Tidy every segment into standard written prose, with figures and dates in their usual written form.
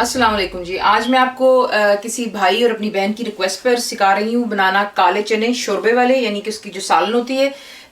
अस्सलाम वालेकुम जी। आज मैं आपको किसी भाई और अपनी बहन की रिक्वेस्ट पर सिखा रही हूँ बनाना काले चने शोरबे वाले, यानी कि उसकी जो सालन होती है।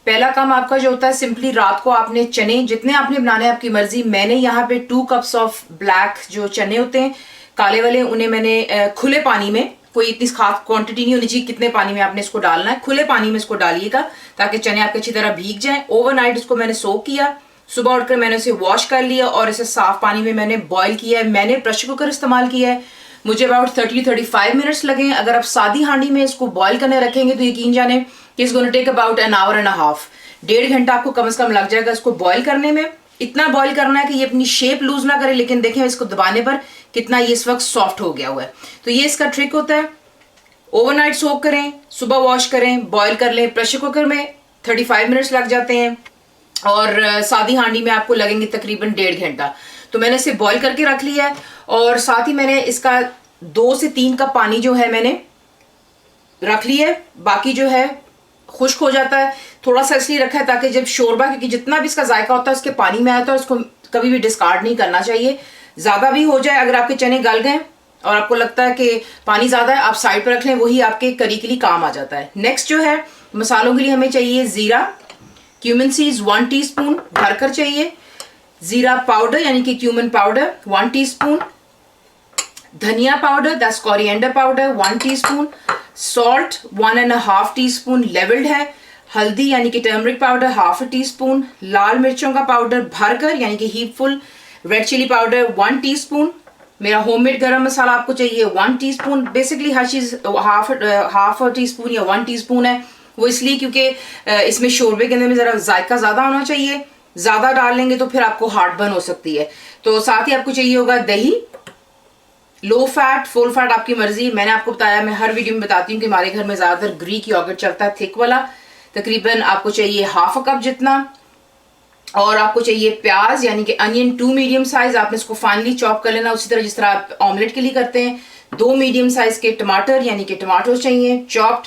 पहला काम आपका जो होता है, सिंपली रात को आपने चने जितने आपने बनाने हैं आपकी मर्जी। मैंने यहाँ पे 2 कप्स ऑफ ब्लैक जो चने होते हैं काले वाले, उन्हें मैंने खुले पानी में, कोई इतनी खास क्वांटिटी नहीं होनी चाहिए कितने पानी में आपने इसको डालना है, खुले पानी में इसको डालिएगा ताकि चने आपके अच्छी तरह भीग जाएं। ओवरनाइट इसको मैंने सोक किया, सुबह उठकर मैंने इसे वॉश कर लिया और इसे साफ पानी में मैंने बॉईल किया है। मैंने प्रेशर कुकर इस्तेमाल किया है, मुझे अबाउट 30-35 मिनट्स लगे। अगर आप सादी हांडी में इसको बॉईल करने रखेंगे तो यकीन जाने कि it's gonna take about an hour and a half, 1.5 घंटा आपको कम से कम लग जाएगा इसको बॉईल करने में। इतना बॉईल करना है कि ये अपनी शेप लूज ना करे, लेकिन देखें इसको दबाने पर कितना ये इस वक्त सॉफ्ट हो गया हुआ है। तो ये इसका ट्रिक होता है। ओवरनाइट सोक करें, सुबह वॉश करें, बॉईल कर लें। प्रेशर कुकर में 35 मिनट्स लग जाते हैं और सादी हांडी में आपको लगेंगे तकरीबन 1.5 घंटा। तो मैंने इसे बॉईल करके रख लिया है और साथ ही मैंने इसका 2 से 3 कप पानी जो है मैंने रख लिया है। बाकी जो है खुश्क हो जाता है, थोड़ा सा इसलिए रखा है ताकि जब शोरबा, क्योंकि जितना भी इसका जायका होता है उसके पानी में आता है, उसको कभी भी डिस्कार्ड नहीं करना चाहिए। ज़्यादा भी हो जाए, अगर आपके चने गल गए और आपको लगता है कि पानी ज़्यादा है, आप साइड पर रख लें, वही आपके करी के लिए काम आ जाता है। नेक्स्ट जो है मसालों के लिए हमें चाहिए ज़ीरा, क्यूमिन सीड्स 1 टीस्पून भरकर चाहिए, जीरा पाउडर यानी कि क्यूमिन पाउडर 1 टीस्पून, धनिया powder that's coriander powder 1 teaspoon, salt 1.5 teaspoon levelled है, हल्दी यानी कि टर्मरिक पाउडर 1/2 टीस्पून, लाल मिर्चों का पाउडर भरकर यानी कि हीपफुल, रेड चिली पाउडर 1 टीस्पून, मेरा होममेड गरम मसाला आपको चाहिए 1 टीस्पून। बेसिकली हर चीज़ हाफ टीस्पून या 1 टीस्पून है, वो इसलिए क्योंकि इसमें शोरबे के अंदर में ज़रा जायका ज़्यादा होना चाहिए। ज़्यादा डाल लेंगे तो फिर आपको हार्ट बर्न हो सकती है। तो साथ ही आपको चाहिए होगा दही, लो फैट फुल फैट आपकी मर्जी। मैंने आपको बताया, मैं हर वीडियो में बताती हूँ कि हमारे घर में ज़्यादातर ग्रीक योगर्ट चलता है, थिक वाला। तकरीबन आपको चाहिए 1/2 कप जितना। और आपको चाहिए प्याज यानी कि अनियन 2 मीडियम साइज, आपने इसको फाइनली चॉप कर लेना, उसी तरह जिस तरह आप ऑमलेट के लिए करते हैं। 2 मीडियम साइज के टमाटर यानी कि टमाटोज चाहिए चॉप्ड,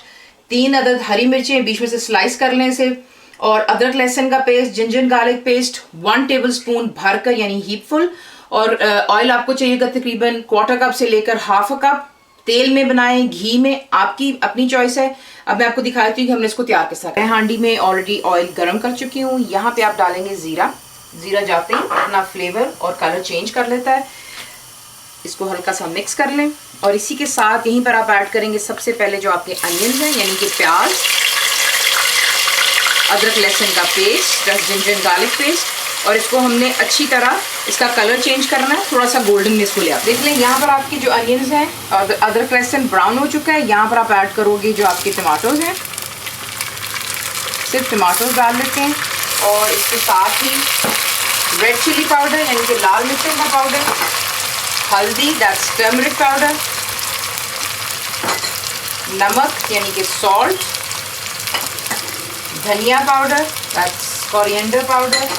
3 अदद हरी मिर्चें बीच में से स्लाइस कर लें इसे, और अदरक लहसुन का paste, ginger garlic paste 1 tablespoon भरकर यानी हीपफुल। और ऑयल आपको चाहिएगा तकरीबन 1/4 कप से लेकर 1/2 कप। तेल में बनाएं, घी में, आपकी अपनी चॉइस है। अब मैं आपको दिखाती हूँ कि हमने इसको तैयार कैसा है। हांडी में ऑलरेडी ऑयल गर्म कर चुकी हूँ। यहाँ पे आप डालेंगे जीरा। जीरा जाते ही अपना फ्लेवर और कलर चेंज कर लेता है। इसको हल्का सा मिक्स कर लें और इसी के साथ यहीं पर आप ऐड करेंगे सबसे पहले जो आपके अनियंस हैं यानी कि प्याज, अदरक लहसुन का पेस्ट, जिंजर गार्लिक पेस्ट, और इसको हमने अच्छी तरह इसका कलर चेंज करना है, थोड़ा सा गोल्डन में इसको ले आप देख लें। यहाँ पर आपके जो अनियंस हैं और अदरक लहसुन ब्राउन हो चुका है। यहाँ पर आप ऐड करोगे जो आपके टमाटोज हैं, सिर्फ टमाटोज डाल लेते हैं, और इसके साथ ही रेड चिली पाउडर यानी कि लाल मिर्चों का पाउडर, हल्दी दैट्स टर्मरिक पाउडर, नमक यानी कि सॉल्ट, धनिया पाउडर दैट्स कोरिएंडर पाउडर,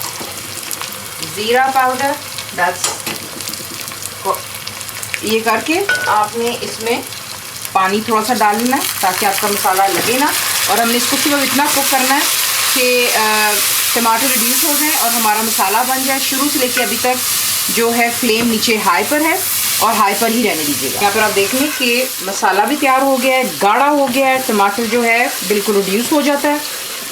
जीरा पाउडर दैट्स, ये करके आपने इसमें पानी थोड़ा सा डालना है ताकि आपका मसाला लगे ना। और हमने इसको सिर्फ इतना कुक करना है कि टमाटर रिड्यूस हो जाए और हमारा मसाला बन जाए। शुरू से लेके अभी तक जो है फ्लेम नीचे हाई पर है और हाई पर ही रहने दीजिएगा। यहाँ पर आप देख लें कि मसाला भी तैयार हो गया है, गाढ़ा हो गया है, टमाटर जो है बिल्कुल रिड्यूस हो जाता है।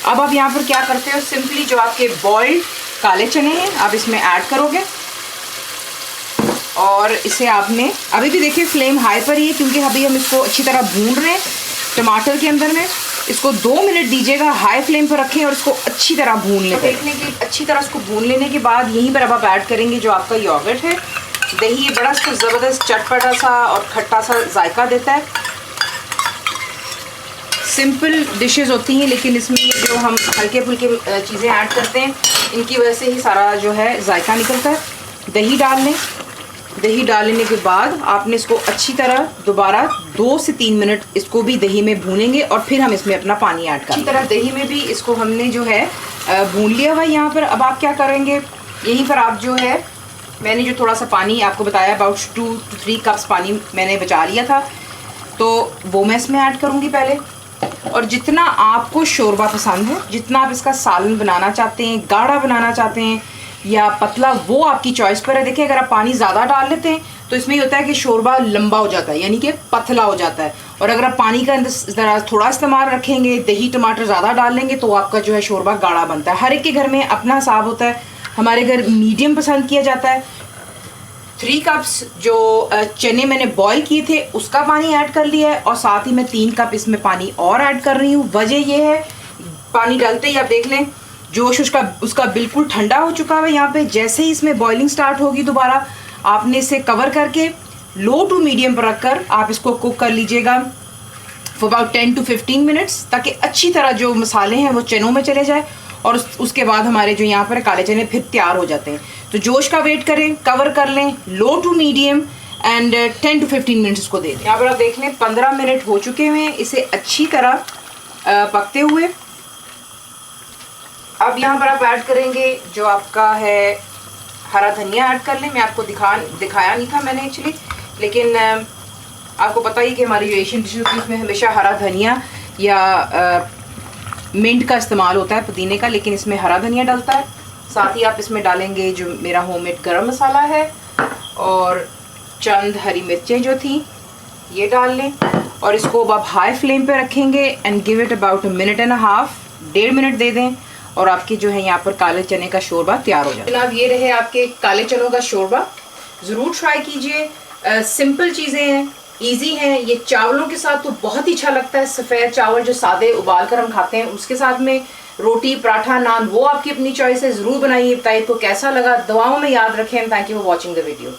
अब आप यहाँ पर क्या करते हो, सिंपली जो आपके बॉइल्ड काले चने हैं आप इसमें ऐड करोगे और इसे आपने, अभी भी देखिए फ्लेम हाई पर ही है क्योंकि अभी हम इसको अच्छी तरह भून रहे हैं टमाटर के अंदर में। इसको 2 मिनट दीजिएगा, हाई फ्लेम पर रखें और इसको अच्छी तरह भून लें। देखने की अच्छी तरह इसको भून लेने के बाद यहीं पर अब आप ऐड करेंगे जो आपका योगर्ट है, दही। ये बड़ा इसको ज़बरदस्त चटपटा सा और खट्टा सा जायका देता है। सिंपल डिशेस होती हैं लेकिन इसमें जो हम हल्के फुल्के चीज़ें ऐड करते हैं इनकी वजह से ही सारा जो है जायका निकलता है। दही डाल लें। दही डाल लेने के बाद आपने इसको अच्छी तरह दोबारा 2 से 3 मिनट इसको भी दही में भूनेंगे और फिर हम इसमें अपना पानी ऐड करेंगे। अच्छी तरह दही में भी इसको हमने जो है भून लिया हुआ। यहाँ पर अब आप क्या करेंगे, यहीं पर आप जो है, मैंने जो थोड़ा सा पानी आपको बताया अबाउट 2 to 3 कप्स पानी मैंने बचा लिया था, तो वो मैं इसमें ऐड करूँगी पहले। और जितना आपको शोरबा पसंद है, जितना आप इसका सालन बनाना चाहते हैं, गाढ़ा बनाना चाहते हैं या पतला, वो आपकी चॉइस पर है। देखिए अगर आप पानी ज़्यादा डाल लेते हैं तो इसमें ये होता है कि शोरबा लंबा हो जाता है, यानी कि पतला हो जाता है। और अगर आप पानी का ज़रा थोड़ा इस्तेमाल रखेंगे, दही टमाटर ज़्यादा डाल लेंगे, तो आपका जो है शोरबा गाढ़ा बनता है। हर एक के घर में अपना हिसाब होता है, हमारे घर मीडियम पसंद किया जाता है। 3 कप्स जो चने मैंने बॉईल किए थे उसका पानी ऐड कर लिया है, और साथ ही मैं 3 कप इसमें पानी और ऐड कर रही हूँ। वजह यह है, पानी डालते ही आप देख लें जोश उसका बिल्कुल ठंडा हो चुका है। यहाँ पे जैसे ही इसमें बॉइलिंग स्टार्ट होगी दोबारा, आपने इसे कवर करके लो टू मीडियम पर रखकर आप इसको कुक कर लीजिएगा फॉर अबाउट 10 to 15 मिनट्स, ताकि अच्छी तरह जो मसाले हैं वो चनों में चले जाए, और उसके बाद हमारे जो यहाँ पर काले चने फिर तैयार हो जाते हैं। तो जोश का वेट करें, कवर कर लें low to medium, and 10 to 15 minutes इसको दें। यहाँ पर आप देख लें 15 मिनट हो चुके हुए हैं इसे अच्छी तरह पकते हुए। अब यहाँ पर आप ऐड करेंगे जो आपका है हरा धनिया ऐड कर लें। मैं आपको दिखाया नहीं था मैंने एक्चुअली, लेकिन आपको पता ही कि हमारी जो एशियन डिश होती है उसमें हमेशा हरा धनिया या मिंट का इस्तेमाल होता है, पुदीने का, लेकिन इसमें हरा धनिया डलता है। साथ ही आप इसमें डालेंगे जो मेरा होममेड गरम मसाला है, और चंद हरी मिर्चें जो थी ये डाल लें, और इसको अब आप हाई फ्लेम पे रखेंगे and give it about 1.5 minute, 1.5 minute दे दें, और आपके जो है यहाँ पर काले चने का शोरबा तैयार हो जाए। जनाब ये रहे आपके काले चनों का शोरबा, ज़रूर ट्राई कीजिए। सिंपल चीज़ें हैं, इजी हैं। ये चावलों के साथ तो बहुत ही अच्छा लगता है, सफ़ेद चावल जो सादे उबाल कर हम खाते हैं उसके साथ में रोटी पराठा नान, वो आपकी अपनी चॉइस है। ज़रूर बनाइए, बताइए को कैसा लगा। दुआओं में याद रखें। Thank you for watching the video.